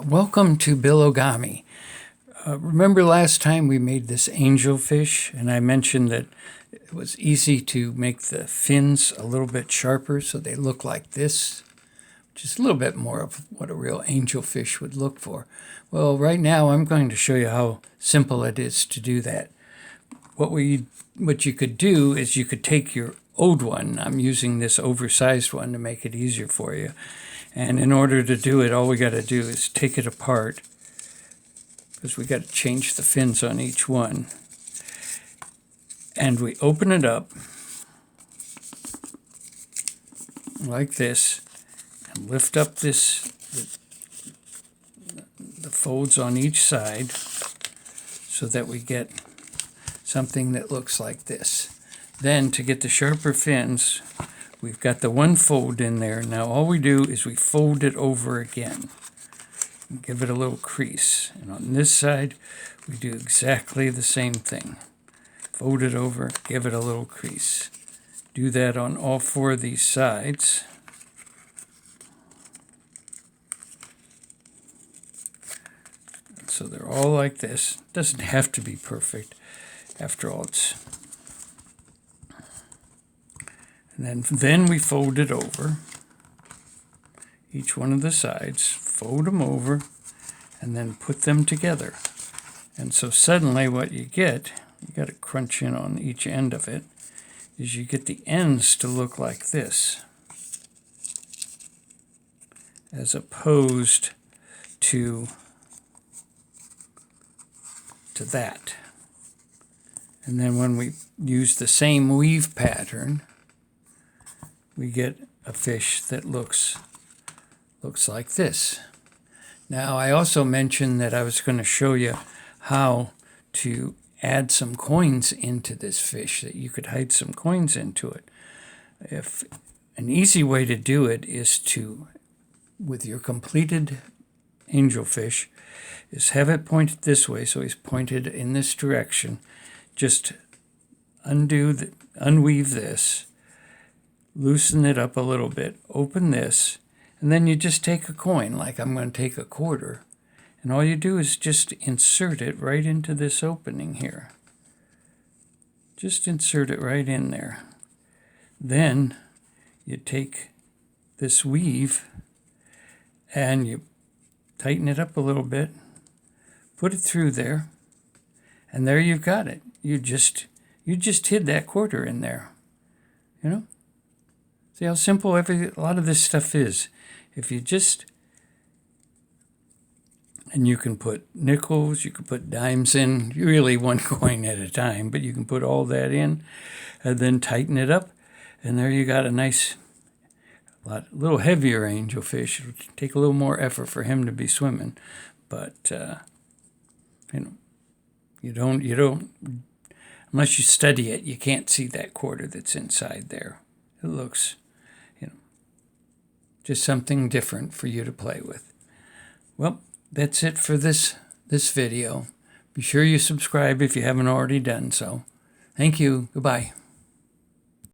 Welcome to Bill-O-Gami. Remember last time we made this angelfish, and I mentioned that it was easy to make the fins a little bit sharper so they look like this, which is a little bit more of what a real angelfish would look for. Well, right now I'm going to show you how simple it is to do that. What you could do is you could take your old one. I'm using this oversized one to make it easier for you. And in order to do it, all we got to do is take it apart, because we got to change the fins on each one. And we open it up like this and lift up the folds on each side so that we get something that looks like this. Then to get the sharper fins, we've got the one fold in there. Now all we do is we fold it over again and give it a little crease. And on this side, we do exactly the same thing. Fold it over, give it a little crease. Do that on all four of these sides. So they're all like this. Doesn't have to be perfect. After all, and then we fold it over, each one of the sides, fold them over, and then put them together. And so suddenly what you get, you got to crunch in on each end of it, is you get the ends to look like this, as opposed to that. And then when we use the same weave pattern, we get a fish that looks like this. Now, I also mentioned that I was going to show you how to add some coins into this fish, that you could hide some coins into it. If an easy way to do it is to, with your completed angelfish, is have it pointed this way, so he's pointed in this direction. Just unweave this, loosen it up a little bit, open this, and then you just take a coin, like I'm going to take a quarter, and all you do is just insert it right into this opening here. Just insert it right in there. Then you take this weave and you tighten it up a little bit, put it through there, and there you've got it. You just hid that quarter in there, you know? See how simple a lot of this stuff is. If you just, and you can put nickels, you can put dimes in, really one coin at a time, but you can put all that in and then tighten it up, and there you got a nice, little heavier angelfish. It would take a little more effort for him to be swimming, but you don't, unless you study it, you can't see that quarter that's inside there. It looks, just something different for you to play with. Well, that's it for this video. Be sure you subscribe if you haven't already done so. Thank you. Goodbye.